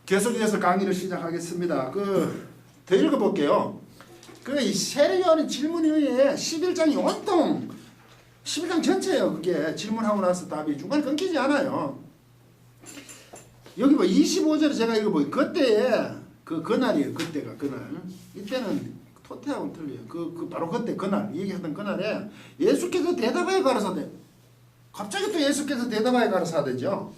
계속해서 강의를 시작하겠습니다. 더 읽어볼게요. 이 세례요한의 질문 이후에 11장이 온통 11장 전체예요. 그게 질문하고 나서 답이 중간에 끊기지 않아요. 여기 25절에 제가 읽어보기 그때에 그날이에요. 그때가 그날. 이때는 토테하고는 틀려요. 바로 그날 얘기하던 그날에 예수께서 대답하여 가라사대. 갑자기 또 예수께서 대답하여 가라사대죠.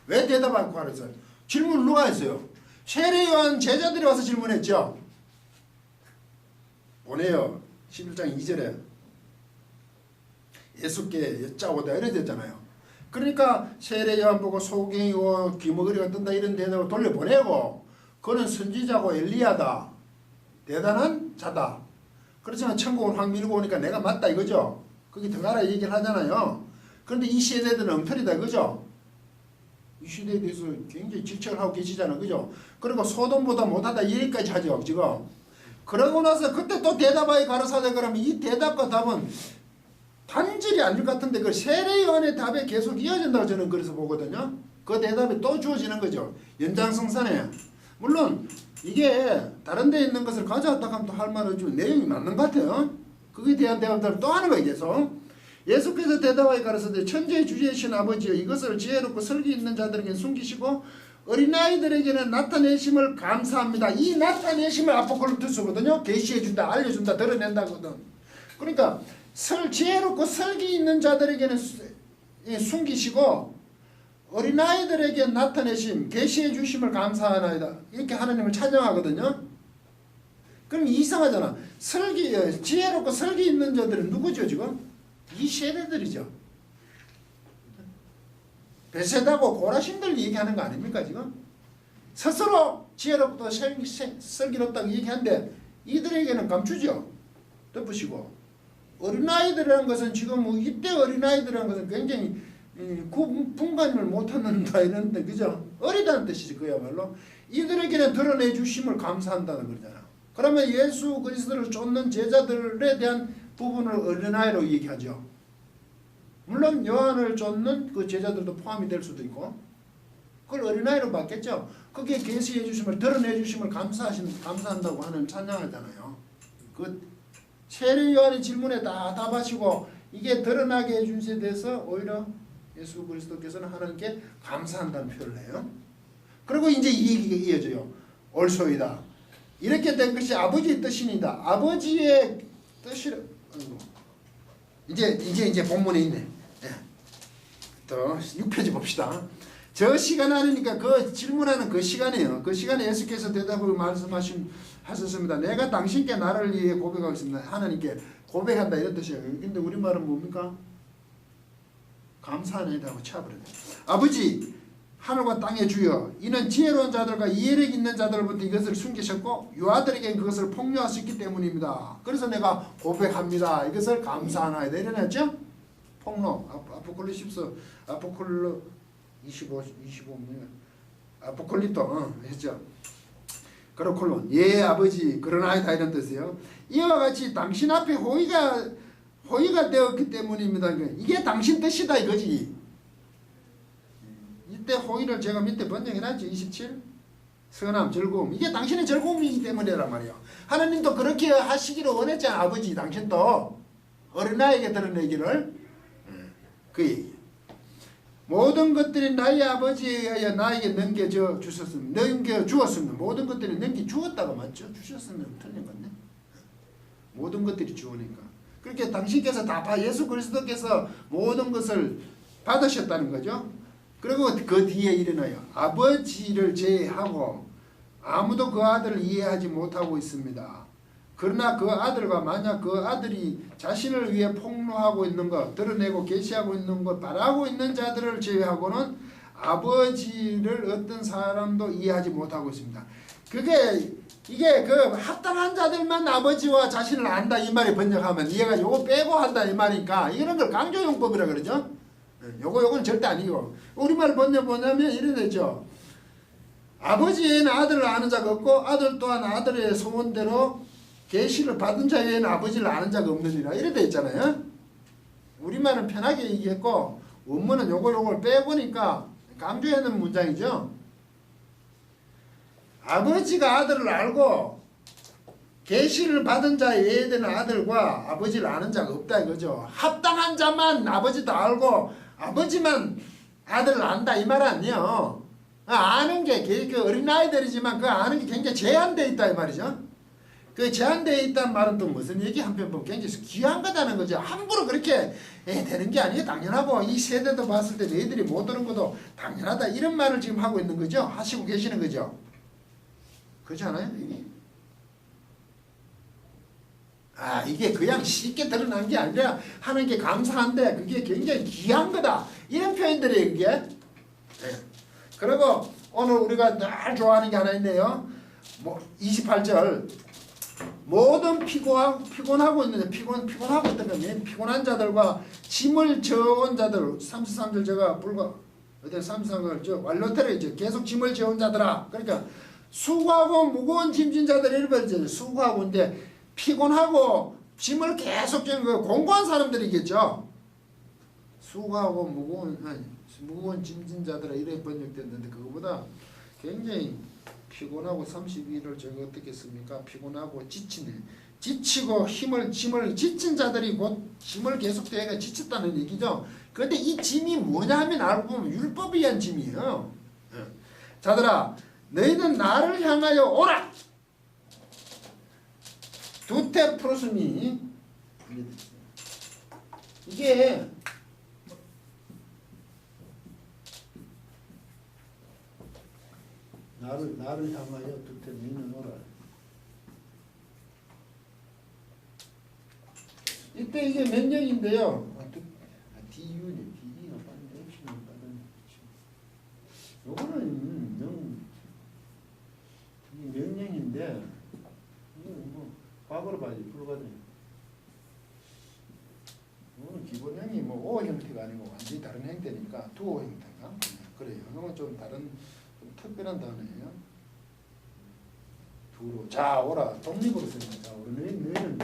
왜 대답하여 가라사대? 질문을 누가 했어요? 세례요한 제자들이 와서 질문했죠. 보내요. 11장 2절에 예수께 여짜오다 이래 됐잖아요. 그러니까 세례요한 보고 소경이고 귀머거리가 뜬다 이런 대답을 돌려보내고 그는 선지자고 엘리야다. 대단한 자다. 그렇지만 천국을 확 밀고 오니까 내가 맞다 이거죠. 거기 들어가라 얘기를 하잖아요. 그런데 이 세대들은 엉터리다 이거죠. 이 시대에 대해서 굉장히 질책을 하고 계시잖아요. 그죠? 그리고 소돔보다 못하다 얘기까지 하죠. 지금. 그러고 나서 그때 또 대답하여 가라사대 그러면 이 대답과 답은 단절이 아닐 것 같은데 그 세례요한의 답에 계속 이어진다고 저는 그래서 보거든요. 그 대답이 또 주어지는 거죠. 연장성산에. 물론 이게 다른 데 있는 것을 가져왔다 하면 또 할 말은 좀 내용이 맞는 것 같아요. 그거에 대한 대답을 또 하는 거예요. 계속. 예수께서 대답하여 가라사대 천지의 주제이신 아버지여 이것을 지혜롭고 설기 있는 자들에게 숨기시고 어린아이들에게는 나타내심을 감사합니다. 이 나타내심을 아포칼립토스거든요. 계시해준다, 알려준다, 드러낸다거든. 그러니까 지혜롭고 설기 있는 자들에게는 숨기시고 어린아이들에게 나타내심, 계시해 주심을 감사하나이다. 이렇게 하나님을 찬양하거든요. 그럼 이상하잖아. 지혜롭고 설기 있는 자들은 누구죠 지금? 이 세대들이죠. 베세다고 고라신들 얘기하는 거 아닙니까 지금? 스스로 지혜롭고 설기롭다고 얘기하는데 이들에게는 감추죠. 덮으시고 어린아이들이라는 것은 지금 이때 어린아이들이라는 것은 굉장히 분간을 못하는다 이런데 그죠? 어리다는 뜻이지 그야말로. 이들에게는 드러내 주심을 감사한다는 거잖아. 그러면 예수 그리스도를 쫓는 제자들에 대한 부분을 어린아이로 얘기하죠. 물론 요한을 쫓는 그 제자들도 포함이 될 수도 있고 그걸 어린아이로 받겠죠. 거기에 계시해 주심을 드러내 주심을 감사한다고 하는 찬양하잖아요. 그 세례 요한의 질문에 다 답하시고 이게 드러나게 해준 데 대해서 오히려 예수 그리스도께서는 하나님께 감사한다는 표현을 해요. 그리고 이제 이 얘기가 이어져요. 옳소이다. 이렇게 된 것이 아버지의 뜻이니다. 아버지의 뜻이라. 이제 본문에 있네. 네. 또 6페이지 봅시다. 저 시간 아니니까 그 질문하는 그 시간이에요. 그 시간에 예수께서 대답을 하셨습니다. 내가 당신께 나를 위해 고백하겠습니다. 하나님께 고백한다 이런 뜻이에요. 근데 우리말은 뭡니까? 감사하네라고 쳐버려요. 아버지 하늘과 땅의 주여 이는 지혜로운 자들과 이해력 있는 자들부터 이것을 숨기셨고 유아들에게 그것을 폭로하셨기 때문입니다. 그래서 내가 고백합니다. 이것을 감사하나이다 이래놨죠? 폭로 아포칼립토스 아포칼로 25 아포칼립토 했죠. 그렇군요. 예 아버지 그러나이다 이런 뜻이에요. 이와 같이 당신 앞에 호의가 되었기 때문입니다. 이게 당신 뜻이다 이거지. 이때 호의를 제가 밑에 번역해놨죠. 27 선함 즐거움. 이게 당신의 즐거움이기 때문이란 말이에요. 하나님도 그렇게 하시기를 원했잖아. 아버지 당신도 어린아이에게 드러내기를 그 얘기예요. 모든 것들이 나의 아버지에 의하여 나에게 넘겨주었습니다. 모든 것들이 넘겨주었다고 맞죠? 주셨으면 틀린 건데. 모든 것들이 주어니까. 그렇게 당신께서 다 예수 그리스도께서 모든 것을 받으셨다는 거죠. 그리고 그 뒤에 일어나요. 아버지를 제외하고 아무도 그 아들을 이해하지 못하고 있습니다. 그러나 그 아들과 만약 그 아들이 자신을 위해 폭로하고 있는 것, 드러내고 계시하고 있는 것, 바라고 있는 자들을 제외하고는 아버지를 어떤 사람도 이해하지 못하고 있습니다. 이게 그 합당한 자들만 아버지와 자신을 안다 이 말이 번역하면 이해가 요거 빼고 한다 이 말이니까 이런 걸 강조용법이라 그러죠. 요거는 절대 아니고 우리말 번역 뭐냐면 이래 되죠. 아버지에는 아들을 아는 자가 없고 아들 또한 아들의 소원대로 계시를 받은 자 외에는 아버지를 아는 자가 없느니라 이래 돼 있잖아요. 우리말은 편하게 얘기했고 원문은 요걸 빼보니까 강조하는 문장이죠. 아버지가 아들을 알고 계시를 받은 자에 예되는 아들과 아버지를 아는 자가 없다 이거죠. 합당한 자만 아버지도 알고 아버지만 아들을 안다 이 말 아니에요. 아는 게 그 어린아이들이지만 그 아는 게 굉장히 제한되어 있다 이 말이죠. 그 제한되어 있다는 말은 또 무슨 얘기 한편 보면 굉장히 귀한 거다는 거죠. 함부로 그렇게 되는 게 아니에요. 당연하고 이 세대도 봤을 때 너희들이 못 오는 것도 당연하다 이런 말을 지금 하고 있는 거죠. 하시고 계시는 거죠. 그렇지 않아요? 이게 그냥 쉽게 드러난 게 아니라 하는 게 감사한데 그게 굉장히 귀한 거다. 이런 표현들이 이게. 네. 그리고 오늘 우리가 늘 좋아하는 게 하나 있네요. 28절. 모든 피곤하고 있는 피곤하고 있던 건 피곤한 자들과 짐을 져온 자들 33절 제가 어디 33절 저 완료태를 계속 짐을 져온 자들아. 그러니까 수고하고 무거운 짐진 자들 이렇게 수고하고 있는데 피곤하고 짐을 계속 지는 그 공고한 사람들이겠죠. 수고하고 무거운 짐진 자들아 이렇게 번역됐는데 그거보다 굉장히 피곤하고 32일을 제가 어떻게 씁니까? 피곤하고 지치네. 지치고 짐을 지친 자들이 곧 짐을 계속 대가 지쳤다는 얘기죠. 그런데 이 짐이 뭐냐 하면 알고 보면 율법에 의한 짐이에요. 자들아 너희는 나를 향하여 오라. 두테 프로스미 이게 나를 향하여 두테 너희는 오라. 이때 이게 명령인데요. DU네. DU가 빠른 액션이 빠른. 요거는 명령인데 이거 과거로 봐야지 불가능. 이거는 기본형이 오 형태가 아니고 완전히 다른 형태니까 두어 형태가 그래요. 이건 좀 다른 좀 특별한 단어예요. 두로 자 오라 독립으로 쓰는 자 오라 너희는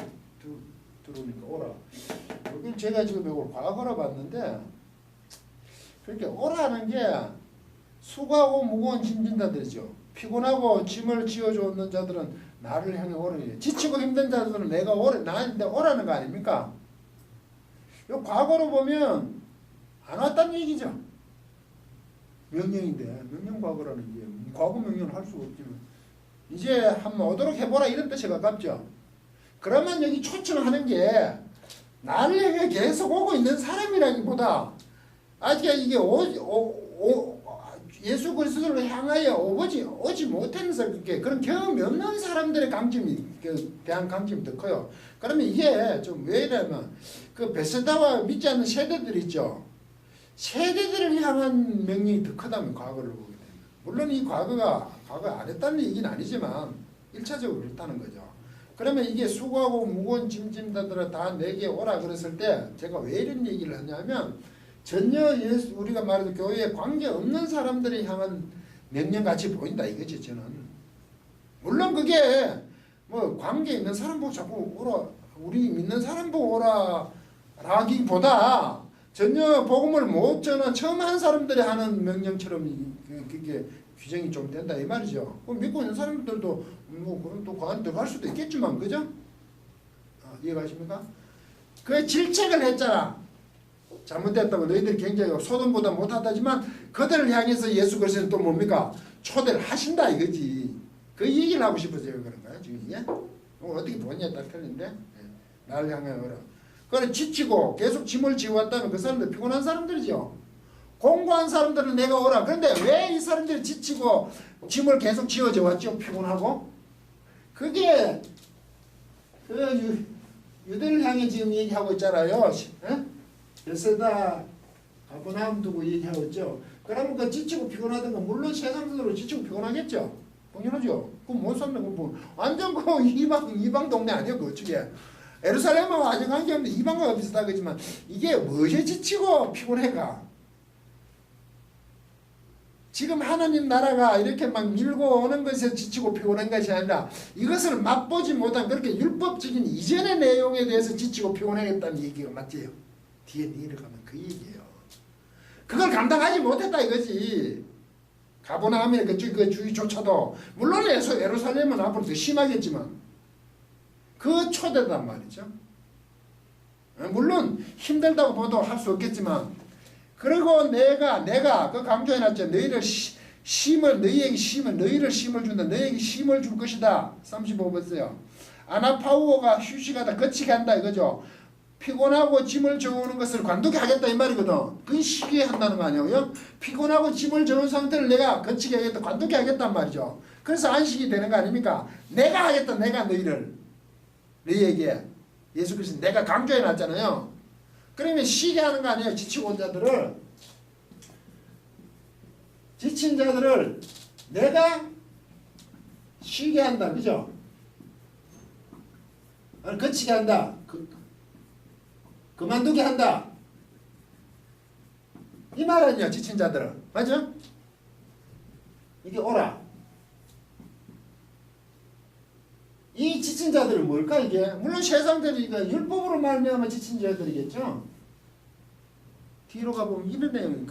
들어오니까 오라. 여기 제가 지금 이걸 과거로 봤는데 그렇게 오라는 게 수고하고 무거운 짐진 자들이죠. 피곤하고 짐을 지어주는 자들은 나를 향해 오라니. 지치고 힘든 자들은 내가 나한테 오라는 거 아닙니까? 이 과거로 보면 안 왔다는 얘기죠. 명령인데 명령 과거라는 게 과거 명령을 할 수가 없지만 이제 한번 오도록 해보라 이런 뜻에 가깝죠. 그러면 여기 초청하는 게 나를 향해 계속 오고 있는 사람이라기보다 아직 이게 예수 그리스도를 향하여 오지 못하면서 그런 경험이 없는 사람들의 강점이 대한 강점이 더 커요. 그러면 이게 좀 왜 이러면 그 베세다와 믿지 않는 세대들 있죠. 세대들을 향한 명령이 더 크다면 과거를 보게 됩니다. 물론 이 과거 안 했다는 얘기는 아니지만 1차적으로 그렇다는 거죠. 그러면 이게 수고하고 무거운 짐진다들아 다 내게 오라 그랬을 때 제가 왜 이런 얘기를 하냐면 전혀 우리가 말해도 교회에 관계없는 사람들이 향한 명령같이 보인다 이거지 저는. 물론 그게 뭐 관계 있는 사람 보고 자꾸 오라 우리 믿는 사람 보고 오라 라기보다 전혀 복음을 못 전한 처음 한 사람들이 하는 명령처럼 그게 규정이 좀 된다 이 말이죠. 믿고 있는 사람들도 뭐 그런 또 관 들어갈 수도 있겠지만 그죠? 이해가십니까? 그 질책을 했잖아. 잘못됐다고 너희들이 굉장히 소돔보다 못하다지만 그들을 향해서 예수 그리스도는 또 뭡니까? 초대를 하신다 이거지. 그 얘기를 하고 싶어서 그런 거야 지금 이게. 어떻게 보냐에 따라 틀린데 나를 향해 오라. 그래 지치고 계속 짐을 지어왔다면 그 사람들 피곤한 사람들이죠. 공고한 사람들은 내가 오라. 그런데 왜 이 사람들이 지치고 짐을 계속 지어져 왔죠? 피곤하고. 그게 그 유대를 향해 지금 얘기하고 있잖아요. 베세다 가버나움 두고 얘기하고 있죠. 그러면 그 지치고 피곤하던 건 물론 세상적으로 지치고 피곤하겠죠. 당연하죠. 그럼 못 살면 뭐 완전 그 이방 동네 아니에요. 그 어떻게 예루살렘하고 아직 관계없는데 이방과 비슷하겠지만 이게 무엇에 지치고 피곤해가? 지금 하나님 나라가 이렇게 막 밀고 오는 것에 지치고 피곤한 것이 아니라 이것을 맛보지 못한 그렇게 율법적인 이전의 내용에 대해서 지치고 피곤하겠다는 얘기가 맞지요. 뒤에 내려가면 그 얘기예요. 그걸 감당하지 못했다 이거지. 가버나움의 그쪽 그 주위조차도 물론 예루살렘은 앞으로 더 심하겠지만 그 초대단 말이죠. 물론 힘들다고 보도 할 수 없겠지만 그리고 내가 그 강조해놨죠. 너희를 너희에게 너희를 심을 준다. 너희에게 심을 줄 것이다. 35번째요. 아나파우오가 휴식하다 거치게 한다 이거죠. 피곤하고 짐을 져오는 것을 관두게 하겠다 이 말이거든. 그게 쉬게 한다는 거 아니에요? 피곤하고 짐을 져온 상태를 내가 거치게 하겠다, 관두게 하겠단 말이죠. 그래서 안식이 되는 거 아닙니까? 내가 하겠다, 내가 너희에게 예수 그리스도 내가 강조해 놨잖아요. 그러면 쉬게 하는 거 아니에요? 지치고 온 자들을, 지친 자들을 내가 쉬게 한다, 그죠? 거치게 한다. 그만두게 한다. 이 말은요, 지친 자들은. 맞죠? 이게 오라. 이 지친 자들은 뭘까, 이게? 물론 세상들이 율법으로 말미암아 지친 자들이겠죠? 뒤로 가보면 이런 내용,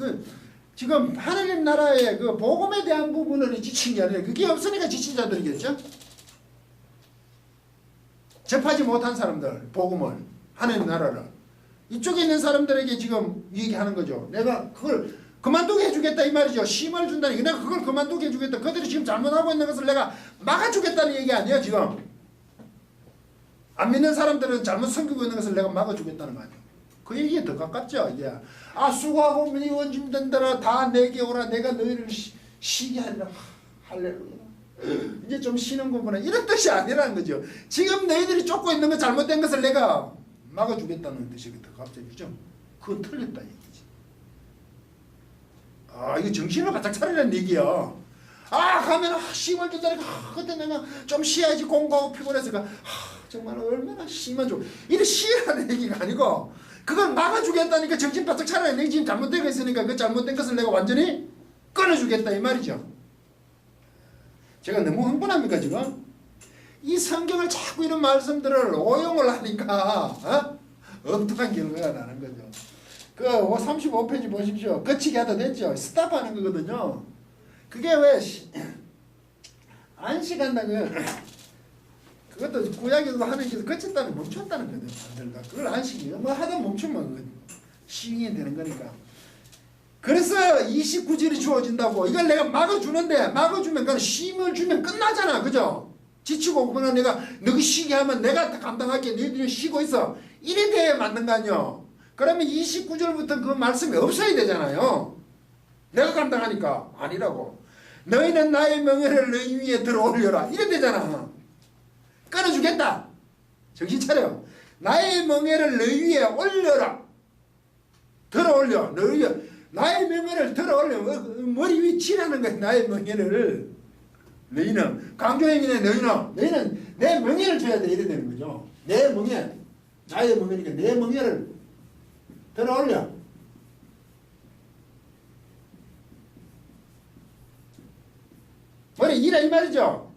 지금 하나님 나라의 그 복음에 대한 부분을 지친 게 아니라 그게 없으니까 지친 자들이겠죠? 접하지 못한 사람들, 복음을, 하나님 나라를. 이쪽에 있는 사람들에게 지금 얘기하는 거죠. 내가 그걸 그만두게 해주겠다 이 말이죠. 쉼을 준다니. 내가 그걸 그만두게 해주겠다. 그들이 지금 잘못하고 있는 것을 내가 막아주겠다는 얘기 아니에요 지금. 안 믿는 사람들은 잘못 섬기고 있는 것을 내가 막아주겠다는 거 아니에요. 그 얘기에 더 가깝죠. 이제 수고하고 미원 준단들아 다 내게 오라. 내가 너희를 쉬게 하리라. 할렐루야. 이제 좀 쉬는 거구나. 이런 뜻이 아니라는 거죠. 지금 너희들이 쫓고 있는 거 잘못된 것을 내가 막아주겠다는 뜻이 더 갑자기 그죠? 그건 틀렸다 얘기지. 이거 정신을 바짝 차리라는 얘기야. 가면 힘을 준다니까 그때 내가 좀 쉬어야지 공부하고 피곤해서 정말 얼마나 심한 좀 이래 쉬라는 얘기가 아니고 그걸 막아주겠다니까 정신 바짝 차리라는 얘기. 지금 잘못되고 있으니까 그 잘못된 것을 내가 완전히 끊어주겠다 이 말이죠. 제가 너무 흥분합니까 지금? 이 성경을 자꾸 이런 말씀들을 오용을 하니까 엉뚱한 결과가 나는 거죠. 그 35페이지 보십시오. 거치게 하다 됐죠. 스탑하는 거거든요. 그게 왜 안식한다 그것도 구약에도 하는 게 거쳤다는 멈췄다는 거거든요. 그걸 안식이 뭐 하다 멈추면 시행이 되는 거니까. 그래서 29절이 주어진다고. 이걸 내가 막아주는데 막아주면 그냥 쉼을 주면 끝나잖아. 그죠? 지치고 그러면 내가 너희 쉬게 하면 내가 다 감당할게. 너희들이 쉬고 있어. 이래 돼야 맞는 거 아니요. 그러면 29절부터 그 말씀이 없어야 되잖아요. 내가 감당하니까. 아니라고. 너희는 나의 명예를 너희 위에 들어올려라. 이래 되잖아. 끊어주겠다. 정신 차려. 나의 명예를 너희 위에 올려라. 들어올려. 너희 위에. 나의 명예를 들어올려. 머리 위에 치라는 거야. 나의 명예를. 너희는 강조행위네. 너희는 내 명예를 줘야 돼. 이래 되는 거죠. 내 명예, 나의 명예니까 내 명예를 들어올려. 뭐래 이라 이 말이죠.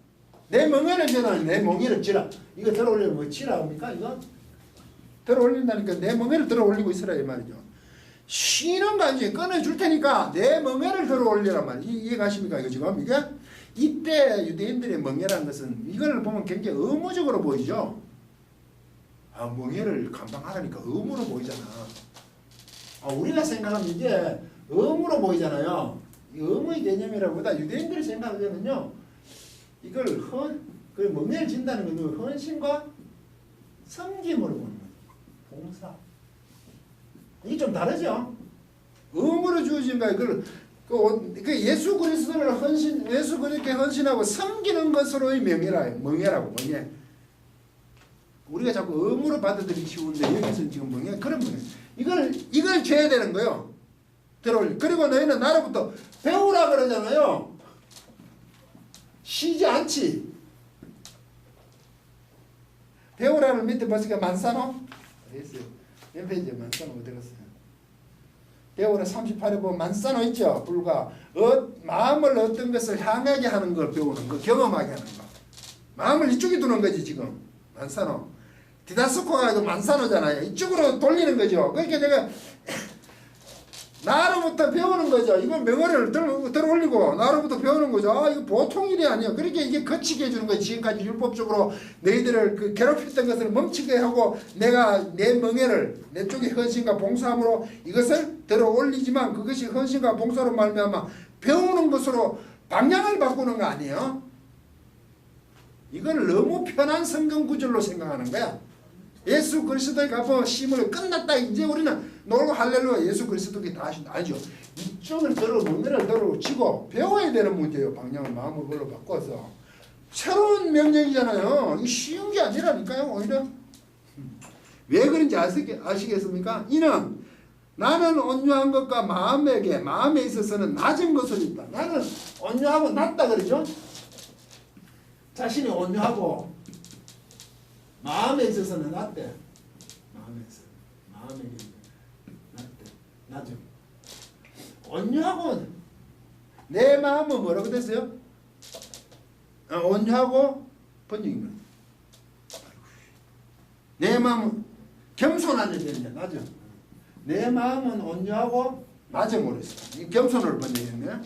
내 명예를 줘라. 내 명예를 지라. 이거 들어올리면 뭐 지라 합니까 이거? 들어올린다니까 내 명예를 들어올리고 있으라 이 말이죠. 쉬는 거 아니지. 끊어줄 테니까 내 명예를 들어올리란 말이야. 이해가십니까 이거 지금 이게? 이때 유대인들의 멍해라는 것은 이걸 보면 굉장히 의무적으로 보이죠. 멍해를 감당하라니까 의무로 보이잖아. 우리가 생각하면 이게 의무로 보이잖아요. 이 의무의 개념이라보다 유대인들이 생각하면요, 이걸 그 멍해를 진다는 건 헌신과 섬김으로 보는 거예요. 봉사. 이게 좀 다르죠. 의무로 주어진 거야. 그 예수 그리스도를 예수 그리스도께 헌신하고 섬기는 것으로의 명예라고, 명예. 우리가 자꾸 의무로 받아들이기 쉬운데, 여기서 지금 명예, 그런 명예. 이걸 줘야 되는 거예요. 들어올리. 그리고 너희는 나로부터 배우라 그러잖아요. 쉬지 않지. 배우라를 밑에 보니까 만사노? 됐어요. 몇 페이지에 만사노 어디 갔어요? 배우라 38에 보면 만사노 있죠. 불과 마음을 어떤 것을 향하게 하는 걸 배우는 거, 경험하게 하는 거. 마음을 이쪽에 두는 거지 지금. 만사노. 디다스코가 만사노잖아요. 이쪽으로 돌리는 거죠. 그러니까 내가 나로부터 배우는 거죠. 이걸 명언을 들어 올리고 나로부터 배우는 거죠. 아, 이거 보통 일이 아니에요. 그러니까 이게 거치게 해주는 거예요. 지금까지 율법적으로 너희들을 그 괴롭혔던 것을 멈추게 하고 내가 내 명예를 내 쪽의 헌신과 봉사함으로 이것을 들어 올리지만 그것이 헌신과 봉사로 말미암아 배우는 것으로 방향을 바꾸는 거 아니에요. 이걸 너무 편한 성경 구절로 생각하는 거야. 예수 그리스도의 값은 심을 끝났다. 이제 우리는 놀고 할렐루야 예수 그리스도께 다 하신다. 아니죠. 이쪽을 들어 명령을 들어 치고 배워야 되는 문제예요. 방향을 마음을 그걸로 바꿔서. 새로운 명령이잖아요. 이 쉬운 게 아니라니까요. 오히려. 왜 그런지 아시겠습니까? 이는 나는 온유한 것과 마음에 있어서는 낮은 것을 있다. 나는 온유하고 낮다 그러죠. 자신이 온유하고 마음에 있어서는 낮대. 마음에 낮대. 낮음. 온유하고 내 마음은 뭐라고 됐어요? 온유하고 번역입니다. 내 마음은 겸손한 일이냐 낮음. 내 마음은 온유하고 낮음으로 했어. 겸손을 번역했네.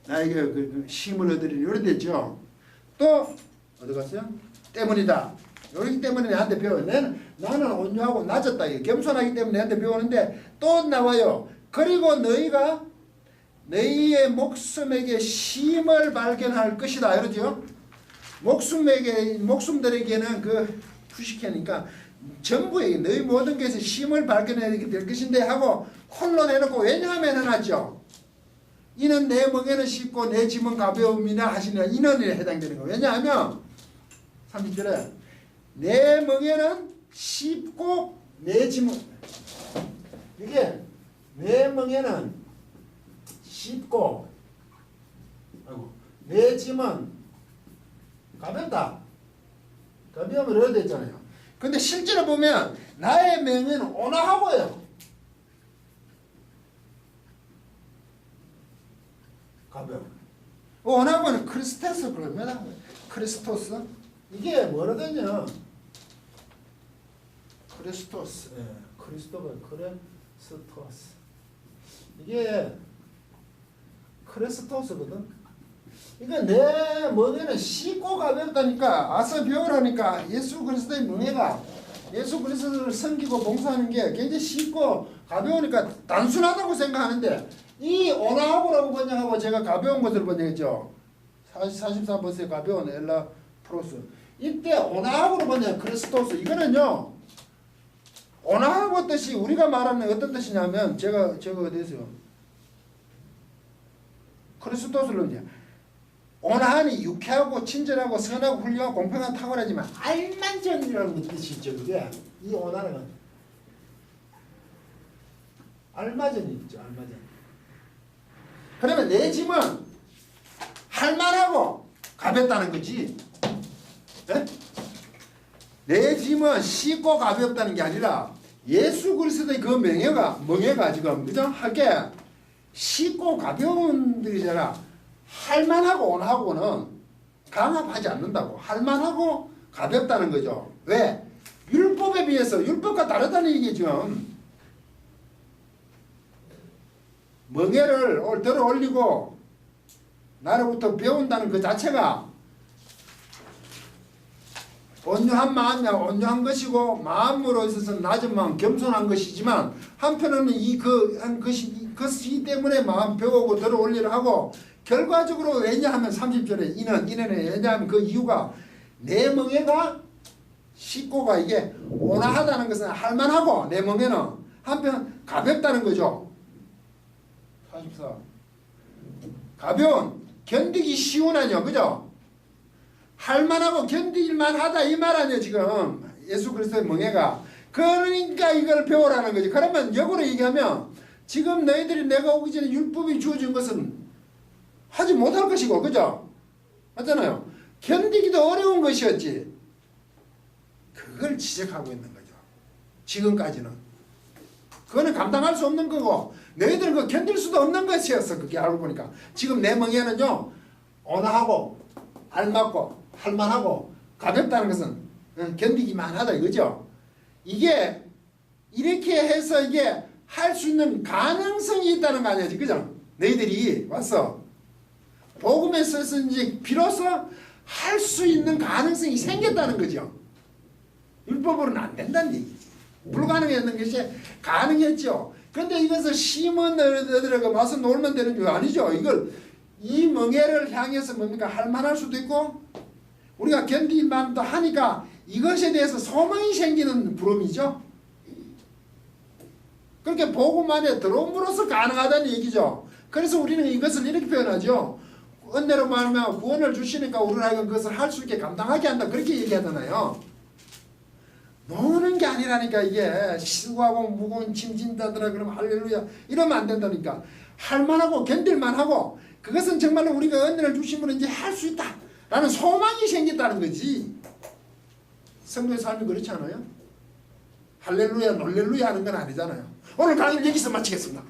나에게 그 힘을 얻으리니 이렇게 됐죠. 또 어디 갔어요? 때문이다. 이렇기 때문에 내한테 배워. 나는 온유하고 낮았다. 겸손하기 때문에 내한테 배우는데 또 나와요. 그리고 너희가 너희의 목숨에게 쉼을 발견할 것이다. 이러죠. 목숨들에게는 그 푸시케니까 전부에 너희 모든 것에서 쉼을 발견하게 될 것인데 하고 홀로 내놓고 왜냐하면 해놨죠. 이는 내 멍에는 쉽고 내 짐은 가벼움이나 하시니라. 인원에 해당되는 거예요. 왜냐하면 30절에 내 멍에는 쉽고 내 짐은 이게 내 멍에는 쉽고 내 짐은 가볍다. 가벼움을 얻어야 됐잖아요. 근데 실제로 보면 나의 멍에는 온화하고요. 가벼움. 온화하고는 크리스토스 그럽니다. 크리스토스. 이게 뭐라더냐? 크리스토스. 예, 크리스토가 크리스토스. 이게 크리스토스거든. 이게 내 멍에는 쉽고 가볍다니까. 아서 배우라니까. 예수 그리스도의 멍에가 예수 그리스도를 섬기고 봉사하는 게 굉장히 쉽고 가벼우니까 단순하다고 생각하는데 이 온화하고라고 번역하고 제가 가벼운 것을 번역했죠. 44번째 가벼운 엘라 프로스. 이때 온화하고로 번역 크리스토스. 이거는요. 온화하고 뜻이 우리가 말하는 어떤 뜻이냐면 제가 어디서요? 크리스토스로 이제 온화하니 유쾌하고 친절하고 선하고 훌륭하고 공평한 탁월하지만 알만전이라는 뜻이 있죠. 그게 이 온화는 알마전이 있죠. 알마전. 그러면 내 짐은 할만하고 가볍다는 거지. 네? 내 짐은 쉽고 가볍다는 게 아니라 예수 그리스도의 그 멍에가 지금 그죠? 하게 쉽고 가벼운 들이잖아. 할만하고 온하고는 강압하지 않는다고. 할만하고 가볍다는 거죠. 왜? 율법에 비해서 율법과 다르다는 얘기죠. 멍에를 들어 올리고 나로부터 배운다는 그 자체가 온유한 마음이야. 온유한 것이고 마음으로 있어서 낮은 마음 겸손한 것이지만 한편으로는 그것이 때문에 마음 배우고 들어 올리려 하고 결과적으로 왜냐하면 30절에 인원에 왜냐하면 그 이유가 내 멍에가 식고가 이게 온화하다는 것은 할만하고 내 멍에는 한편 가볍다는 거죠. 44 가벼운 견디기 쉬운 아니요. 그죠? 할만하고 견딜만 하다 이 말 아니에요. 지금 예수 그리스도의 멍에가. 그러니까 이걸 배우라는 거지. 그러면 역으로 얘기하면 지금 너희들이 내가 오기 전에 율법이 주어진 것은 하지 못할 것이고 그죠? 맞잖아요. 견디기도 어려운 것이었지. 그걸 지적하고 있는 거죠. 지금까지는. 그거는 감당할 수 없는 거고 너희들은 그거 견딜 수도 없는 것이었어. 그게 알고 보니까. 지금 내 멍에는요. 온화하고 알맞고 할만하고 가볍다는 것은 견디기만 하다 이거죠. 이게 이렇게 해서 이게 할 수 있는 가능성이 있다는 거 아니야, 그죠? 너희들이 왔어. 복음에 썼은지 비로소 할 수 있는 가능성이 생겼다는 거죠. 율법으로는 안 된다는 얘기지. 불가능했는 것이 가능했죠. 근데 이것을 심은 너희들에게 와서 놀면 되는 게 아니죠. 이걸 이 멍에를 향해서 뭡니까 할만할 수도 있고 우리가 견딜 만도 하니까 이것에 대해서 소망이 생기는 부름이죠. 그렇게 복음 안에 들어옴으로써 가능하다는 얘기죠. 그래서 우리는 이것을 이렇게 표현하죠. 은혜로 말하면 구원을 주시니까 우리는 하여금 그것을 할 수 있게 감당하게 한다. 그렇게 얘기하잖아요. 노는 게 아니라니까 이게 수고하고 무거운 짐 진다더라 그러면 할렐루야 이러면 안 된다니까. 할만하고 견딜만하고 그것은 정말로 우리가 은혜를 주시면 이제 할 수 있다 라는 소망이 생겼다는 거지. 성도의 삶이 그렇지 않아요? 할렐루야 놀렐루야 하는 건 아니잖아요. 오늘 강의는 여기서 마치겠습니다.